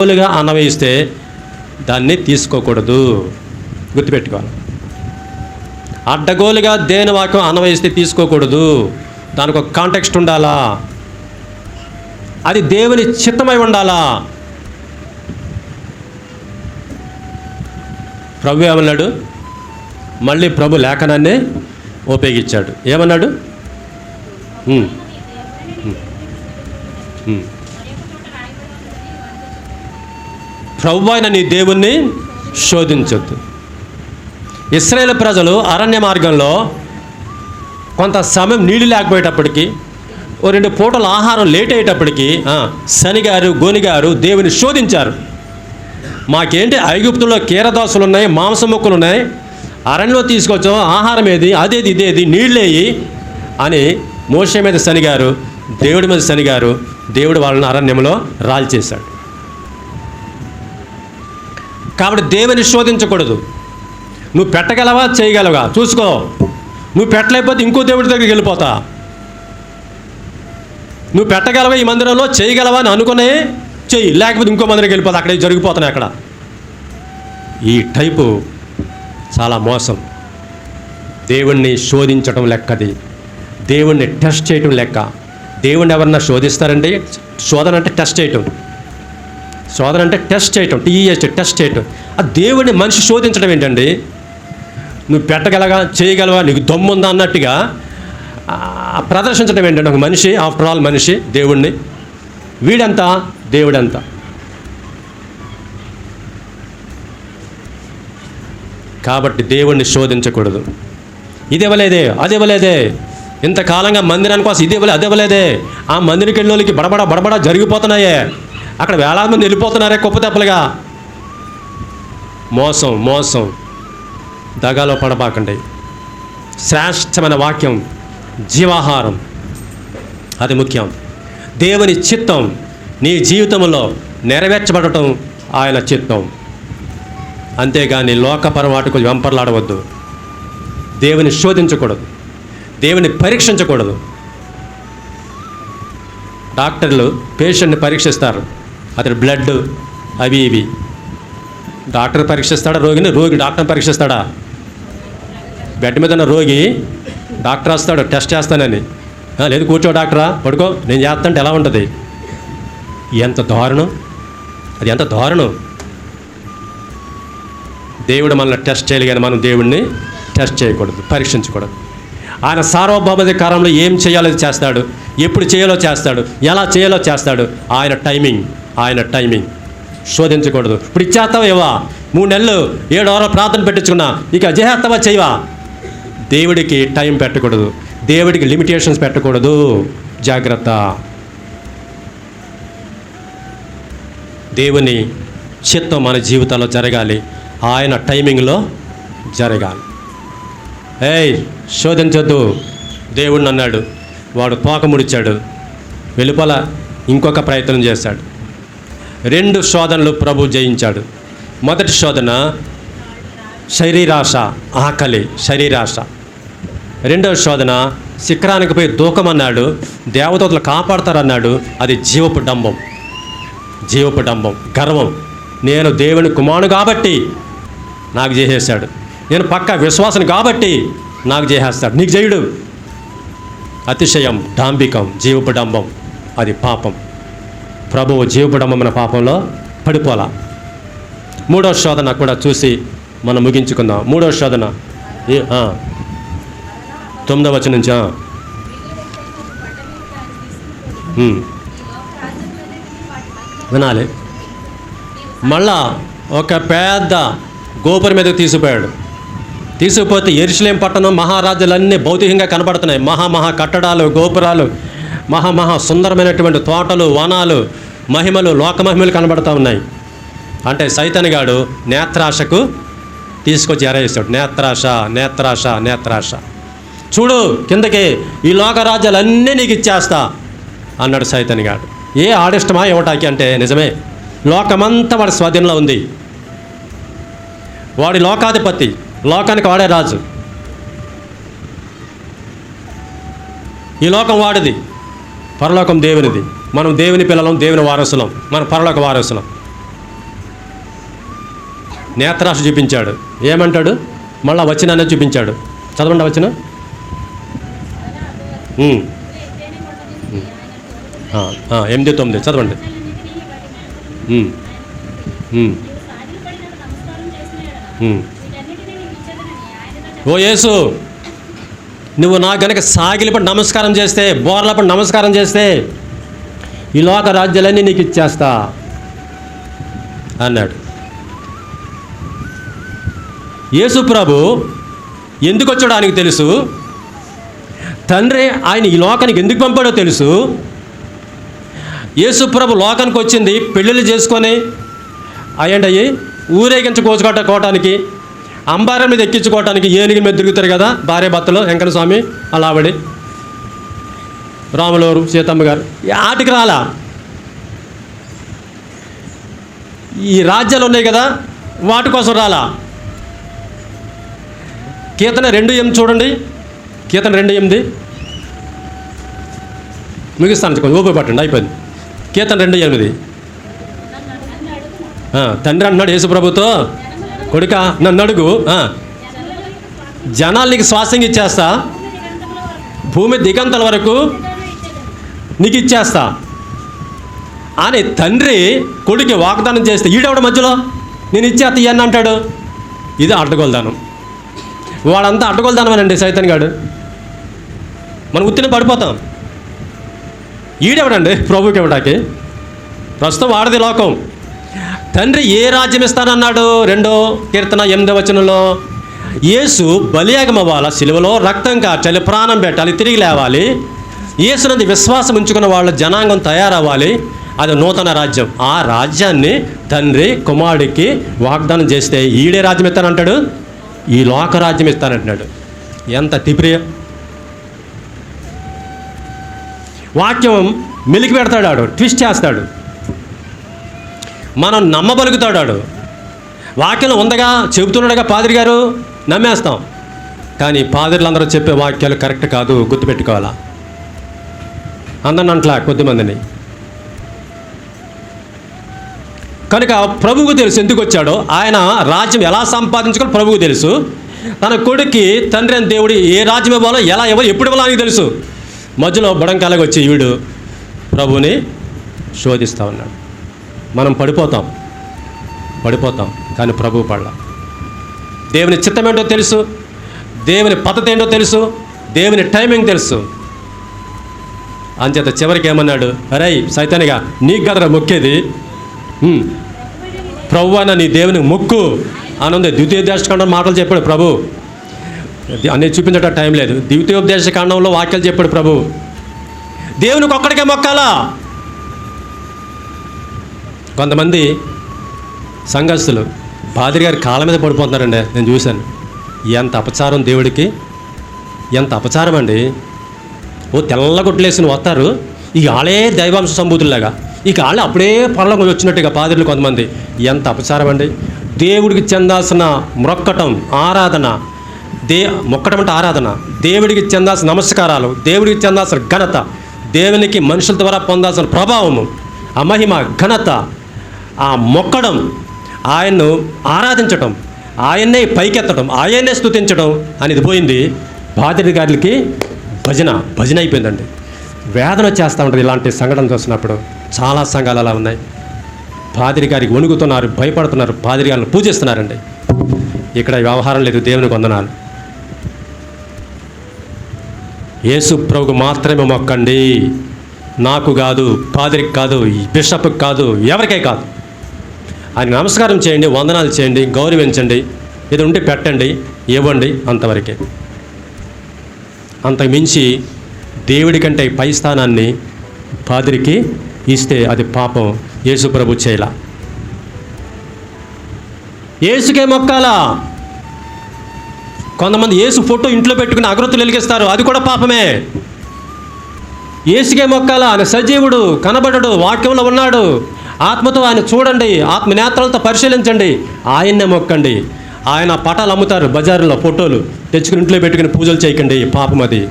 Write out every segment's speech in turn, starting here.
అడ్డగోలుగా అన్వయిస్తే దాన్ని తీసుకోకూడదు, గుర్తుపెట్టుకోవాలి. అడ్డగోలుగా దేని వాక్యం అన్వయిస్తే తీసుకోకూడదు. దానికి ఒక కాంటెక్స్ట్ ఉండాలా, అది దేవుని చిత్తమై ఉండాలా. ప్రభు ఏమన్నాడు? మళ్ళీ ప్రభు లేఖనాన్ని ఉపయోగించాడు. ఏమన్నాడు? ప్రభు అయిన నీ దేవుణ్ణి శోధించొద్దు. ఇశ్రాయేలు ప్రజలు అరణ్య మార్గంలో కొంత సమయం నీళ్ళు లేకపోయేటప్పటికి, ఓ 2 పూటల ఆహారం లేట్ అయ్యేటప్పటికి శనిగారు గోనిగారు దేవుని శోధించారు. మాకేంటి ఐగుప్తులో కీరదోసలు ఉన్నాయి, మాంసం ముక్కలు ఉన్నాయి, అరణ్యంలో తీసుకొచ్చాం, ఆహారం ఏది, అదేది ఇదేది, నీళ్ళేయి అని మోషే మీద శనిగారు, దేవుడి మీద శనిగారు. దేవుడు వాళ్ళని అరణ్యంలో రాల్చేశాడు. కాబట్టి దేవుని శోధించకూడదు. నువ్వు పెట్టగలవా, చేయగలవా చూసుకో. నువ్వు పెట్టలేకపోతే ఇంకో దేవుడి దగ్గరికి వెళ్ళిపోతా. నువ్వు పెట్టగలవా ఈ మందిరంలో, చేయగలవా అని అనుకునే చెయ్యి, లేకపోతే ఇంకో మందిరికి వెళ్ళిపోతా. అక్కడే జరిగిపోతున్నాయి. అక్కడ ఈ టైపు చాలా మోసం. దేవుణ్ణి శోధించడం లెక్కది, దేవుణ్ణి టెస్ట్ చేయటం లెక్క. దేవుణ్ణి ఎవరన్నా శోధిస్తారండి? శోధన అంటే టెస్ట్ చేయటం, శోధన అంటే టెస్ట్ చేయటం, టీఎస్ టెస్ట్ చేయటం. ఆ దేవుణ్ణి మనిషి శోధించడం ఏంటండి? నువ్వు పెట్టగలగా, చేయగలవా, నీకు దమ్ముందా అన్నట్టుగా ప్రదర్శించడం ఏంటంటే ఒక మనిషి, ఆఫ్టర్ ఆల్ మనిషి, దేవుణ్ణి వీడంతా దేవుడంతా. కాబట్టి దేవుణ్ణి శోధించకూడదు. ఇది ఇవ్వలేదే, అది ఇవ్వలేదే, ఇంతకాలంగా మందిరాని కోసం ఇది ఇవ్వలే, అది ఇవ్వలేదే, ఆ మందిరికి వెళ్ళిన వాళ్ళకి బడబడ జరిగిపోతున్నాయే, అక్కడ వేలాది మంది వెళ్ళిపోతున్నారే కుప్పతెప్పలుగా. మోసం మోసం, దగాలో పడబాకండి. శ్రేష్టమైన వాక్యం జీవాహారం, అది ముఖ్యం. దేవుని చిత్తం నీ జీవితంలో నెరవేర్చబడటం ఆయన చిత్తం. అంతేగాని లోకపరవాటుకు వెంపర్లాడవద్దు. దేవుని శోధించకూడదు, దేవుని పరీక్షించకూడదు. డాక్టర్లు పేషెంట్ని పరీక్షిస్తారు, అతని బ్లడ్ అవి ఇవి. డాక్టర్ పరీక్షిస్తాడా రోగిని? రోగి డాక్టర్ని పరీక్షిస్తాడా? బెడ్ మీద ఉన్న రోగి డాక్టర్ వస్తాడు టెస్ట్ చేస్తానని. లేదు కూర్చో డాక్టరా, పడుకో నేను చేస్తాంటే ఎలా ఉంటుంది? ఎంత దారుణం అది, ఎంత దారుణం. దేవుడు మనల్ని టెస్ట్ చేయాలి కానీ మనం దేవుడిని టెస్ట్ చేయకూడదు, పరీక్షించకూడదు. ఆయన సార్వభౌమాధికారంలో ఏం చేయాలో చేస్తాడు, ఎప్పుడు చేయాలో చేస్తాడు, ఎలా చేయాలో చేస్తాడు. ఆయన టైమింగ్ శోధించకూడదు. ఇప్పుడు ఇచ్చేస్తావా ఇవ్వా, 3 నెలలు 7 వారాలు ప్రార్థన పెట్టించుకున్నా, ఇక చేస్తావా చేయవా. దేవుడికి టైం పెట్టకూడదు, దేవుడికి లిమిటేషన్స్ పెట్టకూడదు. జాగ్రత్త. దేవుని చిత్తం మన జీవితాల్లో జరగాలి, ఆయన టైమింగ్లో జరగాలి. శోధించొద్దు. దేవుడిని అన్నాడు, వాడు తోక ముడిచాడు, వెలుపల ఇంకొక ప్రయత్నం చేశాడు. 2 శోధనలు ప్రభు జయించాడు. మొదటి శోధన శరీరాశ, ఆకలి, శరీరాశ. రెండవ శోధన శిఖరానికి పోయి దూకమన్నాడు, దేవదూతలు కాపాడతారన్నాడు. అది జీవపు డంబం, గర్వం. నేను దేవుని కుమారుడు కాబట్టి నాకు చేసేసాడు, నేను పక్కా విశ్వాసం కాబట్టి నాకు చేసేస్తాడు, నీకు చేయడు. అతిశయం, డాంబికం, జీవపు డంబం, అది పాపం. ప్రభువు జీవపు డంబమైన పాపంలో పడిపోలా. 3వ శోధన కూడా చూసి మనం ముగించుకుందాం. 3వ శోధన 9వ వచనం నుంచి వినాలి. మళ్ళా ఒక పెద్ద గోపురం మీదకి తీసుకుపోతే యెరూషలేము పట్టణం, మహారాజులన్నీ భౌతికంగా కనబడుతున్నాయి. మహా కట్టడాలు, గోపురాలు, మహా సుందరమైనటువంటి తోటలు, వనాలు, మహిమలు, లోకమహిమలు కనబడుతూ ఉన్నాయి. అంటే సైతానుగాడు నేత్రాశకు తీసుకొచ్చి ఎరేస్తాడు. నేత్రాశ చూడు కిందకి, ఈ లోకరాజ్యాలన్నీ నీకు ఇచ్చేస్తా అన్నాడు సైతానుగాడు. ఆడిష్టమా ఇవ్వటానికి అంటే నిజమే, లోకమంతా వాడి స్వాధీనంలో ఉంది. వాడి లోకాధిపతి, లోకానికి వాడే రాజు. ఈ లోకం వాడిది, పరలోకం దేవునిది. మనం దేవుని పిల్లలం, దేవుని వారసులం, మనం పరలోక వారసులం. నేత్రాశ చూపించాడు. ఏమంటాడు? మళ్ళా వచనాన్ని చూపించాడు. చదవండి వచ్చిన 8:9 చదవండి. ఓ యేసు, నువ్వు నా గనక సాగిలిపడి నమస్కారం చేస్తే, బోర్లపడి నమస్కారం చేస్తే ఈ లోక రాజ్యాలన్నీ నీకు ఇచ్చేస్తా అన్నాడు. యేసు ప్రభు ఎందుకు వచ్చాడో ఆయనకు తెలుసు. తండ్రి ఆయన ఈ లోకానికి ఎందుకు పంపాడో తెలుసు. యేసు ప్రభు లోకానికి వచ్చింది పెళ్ళిళ్ళు చేసుకొని అయ్యండి ఊరేగించుకోవడానికి, అంబారం మీద ఎక్కించుకోవటానికి, ఏనుగు మీద తిరుగుతారు కదా భార్య భర్తలు, వెంకట స్వామి అలావిడి, రాములవారు, సీతమ్మ గారు. ఆటికి రాలా. ఈ రాజ్యాలు ఉన్నాయి కదా వాటి కోసం రాలా. కీర్తన 2:8 చూడండి. కీర్తన 2:8 ముగిస్తాను, కొంచెం ఊపిరి పట్టండి, అయిపోయింది. కీర్తన 2:8 తండ్రి అన్నాడు యేసుప్రభుతో, కొడుక నన్ను అడుగు, జనాలు నీకు శ్వాసంగా ఇచ్చేస్తా, భూమి దిగంతల వరకు నీకు ఇచ్చేస్తా అని తండ్రి కొడుకు వాగ్దానం చేస్తే ఈడెవడ మధ్యలో నేను ఇచ్చేస్తా ఇవన్నీ అంటాడు. ఇది అడ్డగోల్దానం. వాడంతా అడ్డగోల్దానం అనండి సైతాన్ గాడు. మనం ఉత్తిన పడిపోతాం. ఈడెవడండి ప్రభుకి ఇవ్వడానికి? ప్రస్తుతం వాడది లోకం. తండ్రి ఏ రాజ్యం ఇస్తానన్నాడు? 2వ కీర్తన 8వ వచనంలో, యేసు బలియాగం అవ్వాలి, సిలువలో రక్తం కార్చాలి, ప్రాణం పెట్టాలి, తిరిగి లేవాలి, యేసునందు విశ్వాసం ఉంచుకున్న వాళ్ళ జనాంగం తయారవ్వాలి. అది నూతన రాజ్యం. ఆ రాజ్యాన్ని తండ్రి కుమారుడికి వాగ్దానం చేస్తే ఈడే రాజ్యం ఇస్తానంటాడు, ఈ లోక రాజ్యం ఇస్తానంటున్నాడు. ఎంత తిప్రియ వాక్యం మెలికి పెడతాడు, ఆడు ట్విస్ట్ చేస్తాడు, మనం నమ్మబలుగుతాడు. ఆడు వాక్యం ఉందగా చెబుతున్నాడుగా పాదిరి గారు, నమ్మేస్తాం. కానీ పాదిరులందరూ చెప్పే వాక్యాలు కరెక్ట్ కాదు, గుర్తుపెట్టుకోవాలా. అందరిని అంట్లా కొద్దిమందిని. కనుక ప్రభువుకు తెలుసు ఎందుకు వచ్చాడో, ఆయన రాజ్యం ఎలా సంపాదించుకోవాలో ప్రభువుకు తెలుసు. తన కొడుక్కి తండ్రి అని దేవుడు ఏ రాజ్యం ఇవ్వాలో, ఎలా ఇవ్వాలో, ఎప్పుడు ఇవ్వాలో ఆయనకు తెలుసు. మధ్యలో బుడంకాలకి వచ్చి వీడు ప్రభువుని శోధిస్తూ ఉన్నాడు. మనం పడిపోతాం కానీ ప్రభువు పడల. దేవుని చిత్తం ఏంటో తెలుసు, దేవుని పద్ధతి ఏంటో తెలుసు, దేవుని టైమింగ్ తెలుసు. అంచేత చివరికి ఏమన్నాడు? అరే సైతానిగా, నీకు కదరా మొక్కేది, ప్రభు అయినా నీ దేవుని మొక్కు అనుంది. ద్వితీయోపదేశకాండం మాటలు చెప్పాడు ప్రభు. అన్నీ చూపించట టైం లేదు. ద్వితీయోపదేశకాండంలో వాక్యాలు చెప్పాడు ప్రభు. దేవునికి ఒక్కడికే మొక్కాలా. కొంతమంది సంఘస్థులు పాదిరి గారి కాళ్ళ మీద పడిపోతున్నారండి, నేను చూశాను. ఎంత అపచారం దేవుడికి, ఎంత అపచారం అండి. ఓ తెల్లగొట్లేసి వస్తారు, ఈ ఆళ్ళే దైవాంశ సంభూతుల్లాగా, ఈ ఆళ్ళే అప్పుడే పరలోకం వచ్చినట్టుగా పాదిరులు కొంతమంది. ఎంత అపచారం అండి. దేవుడికి చెందాల్సిన మొక్కటం, ఆరాధన, మొక్కటం అంటే ఆరాధన, దేవుడికి చెందాల్సిన నమస్కారాలు, దేవుడికి చెందాల్సిన ఘనత, దేవునికి మనుషుల ద్వారా పొందాల్సిన ప్రభావము, ఆ మహిమ, ఘనత, ఆ మొక్కడం, ఆయన్ను ఆరాధించటం, ఆయన్నే పైకెత్తడం, ఆయన్నే స్తుతించడం అనేది పోయింది. పాదిరి గారికి భజన అయిపోయిందండి. వేదన వచ్చేస్తూ ఉంటుంది ఇలాంటి సంఘటన చూసినప్పుడు. చాలా సంఘాలు అలా ఉన్నాయి. పాదిరి గారికి వణుకుతున్నారు, భయపడుతున్నారు, పాదిరి గారిని పూజిస్తున్నారండి. ఇక్కడ వ్యవహారం లేదు. దేవునికి వందనాలు. యేసు ప్రభుకు మాత్రమే మొక్కండి, నాకు కాదు, పాదిరికి కాదు, బిషప్కి కాదు, ఎవరికే కాదు. ఆయన నమస్కారం చేయండి, వందనాలు చేయండి, గౌరవించండి, ఇది ఉంటే పెట్టండి, ఇవ్వండి, అంతవరకే. అంతకు మించి దేవుడి కంటే పై స్థానాన్ని పాదిరికి ఇస్తే అది పాపం. యేసు ప్రభు చేయలా. యేసుకే మొక్కాలా. కొంతమంది యేసు ఫోటో ఇంట్లో పెట్టుకుని అగరొత్తులు వెలిగిస్తారు, అది కూడా పాపమే. యేసుకే మొక్కాలా. ఆయన సజీవుడు, కనబడడు, వాక్యంలో ఉన్నాడు. ఆత్మతో ఆయన చూడండి, ఆత్మనేత్రాలతో పరిశీలించండి, ఆయన్నే మొక్కండి. ఆయన పటాలు అమ్ముతారు బజారులో, ఫోటోలు తెచ్చుకుని ఇంట్లో పెట్టుకుని పూజలు చేయకండి, పాపం అది.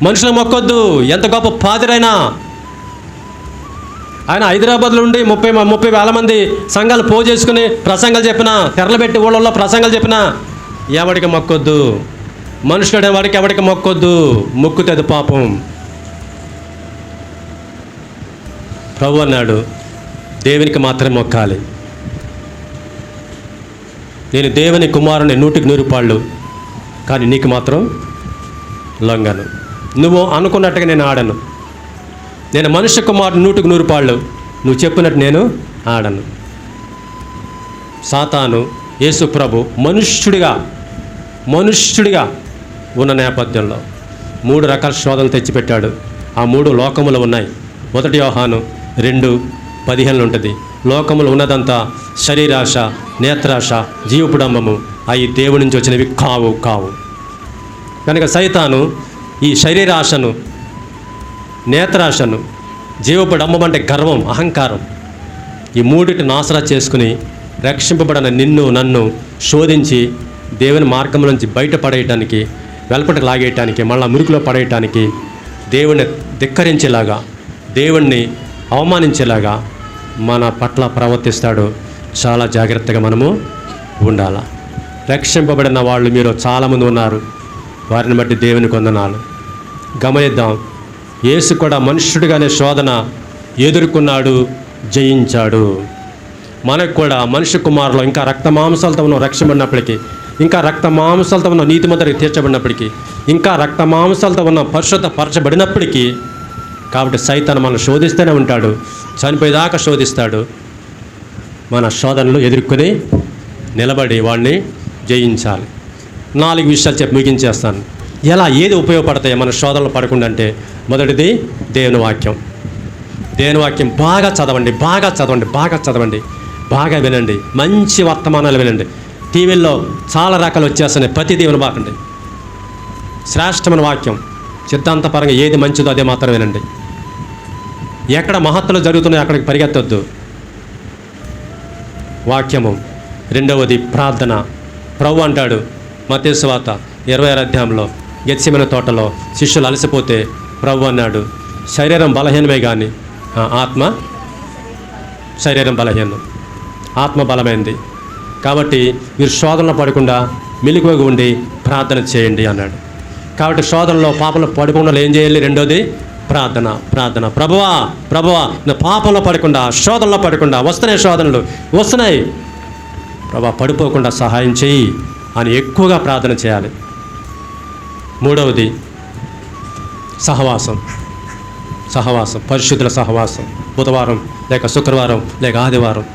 మనుషులు మొక్కొద్దు, ఎంత గొప్ప పాదిరైనా. ఆయన హైదరాబాద్లో ఉండి 30,000 మంది సంఘాలు చేసుకుని ప్రసంగాలు చెప్పినా, తెరలబెట్టి ఊళ్ళల్లో ప్రసంగాలు చెప్పినా ఎవడికి మొక్కొద్దు. మనుషుడు వాడికి ఎవడికి మొక్కొద్దు, మొక్కుతుంది పాపం. ప్రభు అన్నాడు, దేవునికి మాత్రమే మొక్కాలి. నేను దేవుని కుమారుని 100కి 100 కానీ నీకు మాత్రం లొంగను. నువ్వు అనుకున్నట్టుగా నేను ఆడను. నేను మనుష్య కుమారుడు 100కి 100 నువ్వు చెప్పినట్టు నేను ఆడను. సాతాను యేసు ప్రభు మనుష్యుడిగా ఉన్న నేపథ్యంలో 3 రకాల శోధనలు తెచ్చిపెట్టాడు. ఆ 3 లోకములు ఉన్నాయి. 1 యోహాను 2:15 ఉంటుంది. లోకములు ఉన్నదంతా శరీరాశ, నేత్రాశ, జీవపుడంబము అవి దేవుడి నుంచి వచ్చినవి కావు. కనుక సైతాను ఈ శరీరాశను, నేత్రాశను, జీవపుడంబం అంటే గర్వం, అహంకారం, ఈ 3టిని ఆసరా చేసుకుని రక్షింపబడిన నిన్ను నన్ను శోధించి దేవుని మార్గం నుంచి బయటపడేయటానికి, వెలపటి లాగేయటానికి, మళ్ళా మురికిలో పడేయటానికి, దేవుణ్ణి ధిక్కరించేలాగా, దేవుణ్ణి అవమానించేలాగా మన పట్ల ప్రవర్తిస్తాడు. చాలా జాగ్రత్తగా మనము ఉండాలి. రక్షింపబడిన వాళ్ళు మీరు చాలామంది ఉన్నారు. వారిని బట్టి దేవునికి వందనాలు. గమనిద్దాం, యేసు కూడా మనుష్యుడిగానే శోధన ఎదుర్కొన్నాడు, జయించాడు. మనకు కూడా మనుష్య కుమారులో ఇంకా రక్త మాంసాలతో ఉన్న రక్షింపబడినప్పటికీ, ఇంకా రక్త మాంసాలతో ఉన్న నీతిమంతుడికి తీర్చబడినప్పటికీ, ఇంకా రక్త మాంసాలతో ఉన్న పరిశుద్ధపరచబడినప్పటికీ, కాబట్టి సైతాను మనం శోధిస్తూనే ఉంటాడు, చనిపోయేదాకా శోధిస్తాడు. మన శోధనలు ఎదుర్కొని నిలబడి వాడిని జయించాలి. 4 విషయాలు చెప్పి ముగించేస్తాను. ఏది ఉపయోగపడతాయి మన శోధనలు పడకుండా అంటే, మొదటిది దేవుని వాక్యం. దేవుని వాక్యం బాగా చదవండి, బాగా వినండి, మంచి వర్తమానాలు వినండి. టీవీల్లో చాలా రకాలు వచ్చేస్తున్నాయి, ప్రతిదీ వినబాకండి. శ్రేష్టమైన వాక్యం, సిద్ధాంతపరంగా ఏది మంచిదో అదే మాత్రం వినండి. ఎక్కడ మహత్తులు జరుగుతున్నాయో అక్కడికి పరిగెత్తొద్దు. వాక్యము. రెండవది ప్రార్థన. ప్రభు అంటాడు మత్తయి సువార్త 26వ అధ్యాయంలో, గెత్సెమనే తోటలో శిష్యులు అలసిపోతే ప్రభు అన్నాడు, శరీరం బలహీనమే కానీ శరీరం బలహీనం, ఆత్మ బలమైంది. కాబట్టి మీరు శోధనలో పడకుండా మెలకువగా ఉండి ప్రార్థన చేయండి అన్నాడు. కాబట్టి శోధనలో పాపంలో పడకుండా ఏం చేయాలి? రెండోది ప్రార్థన. ప్రభువా నా పాపంలో పడకుండా, శోధనలో పడకుండా, శోధనలు వస్తున్నాయి ప్రభువా, పడిపోకుండా సహాయం చేయి అని ఎక్కువగా ప్రార్థన చేయాలి. మూడవది సహవాసం, పరిశుద్ధుల సహవాసం. బుధవారం లేక శుక్రవారం లేక ఆదివారం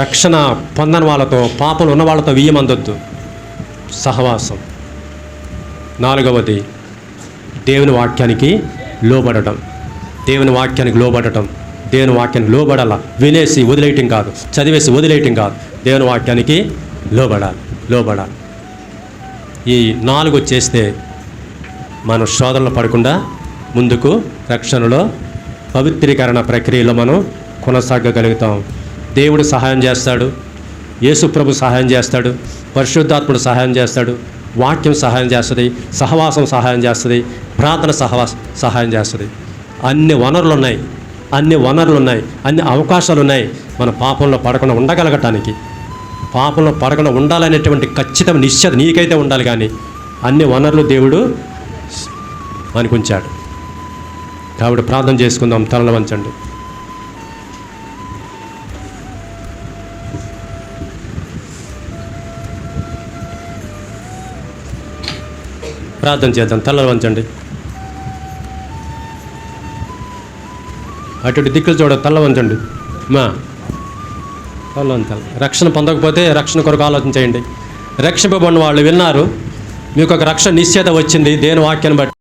రక్షణ పొందని వాళ్ళతో, పాపలు ఉన్న వాళ్ళతో వీయమందొద్దు. సహవాసం. నాలుగవది దేవుని వాక్యానికి లోబడటం. దేవుని వాక్యానికి లోబడాల. వినేసి వదిలేయటం కాదు, చదివేసి వదిలేయటం కాదు. దేవుని వాక్యానికి లోబడాలి. ఈ 4 చేస్తే మనం శోధనలో పడకుండా ముందుకు రక్షణలో, పవిత్రీకరణ ప్రక్రియలో మనం కొనసాగగలుగుతాం. దేవుడు సహాయం చేస్తాడు, యేసు ప్రభు సహాయం చేస్తాడు, పరిశుద్ధాత్ముడు సహాయం చేస్తాడు, వాక్యం సహాయం చేస్తుంది, సహవాసం సహాయం చేస్తుంది, ప్రార్థన సహాయం చేస్తుంది. అన్ని వనరులు ఉన్నాయి, అన్ని అవకాశాలు ఉన్నాయి మన పాపంలో పడకుండా ఉండగలగటానికి. పాపంలో పడకుండా ఉండాలనేటువంటి ఖచ్చితమైన నిశ్చయత నీకైతే ఉండాలి. కానీ అన్ని వనరులు దేవుడు మనకు ఉంచాడు. కాబట్టి ప్రార్థన చేసుకుందాం. తలలు వంచండి. ప్రార్థన చేద్దాం. తలలు వంచండి. అటు దిక్కులు చూడ, తల్ల వంచండి. తల్ల వంచాలి. రక్షణ పొందకపోతే రక్షణ కొరకు ఆలోచన చేయండి. రక్షింపబడిన వాళ్ళు విన్నారు, మీకు ఒక రక్షణ నిశ్చయత వచ్చింది దేవుని వాక్యాన్ని బట్టి.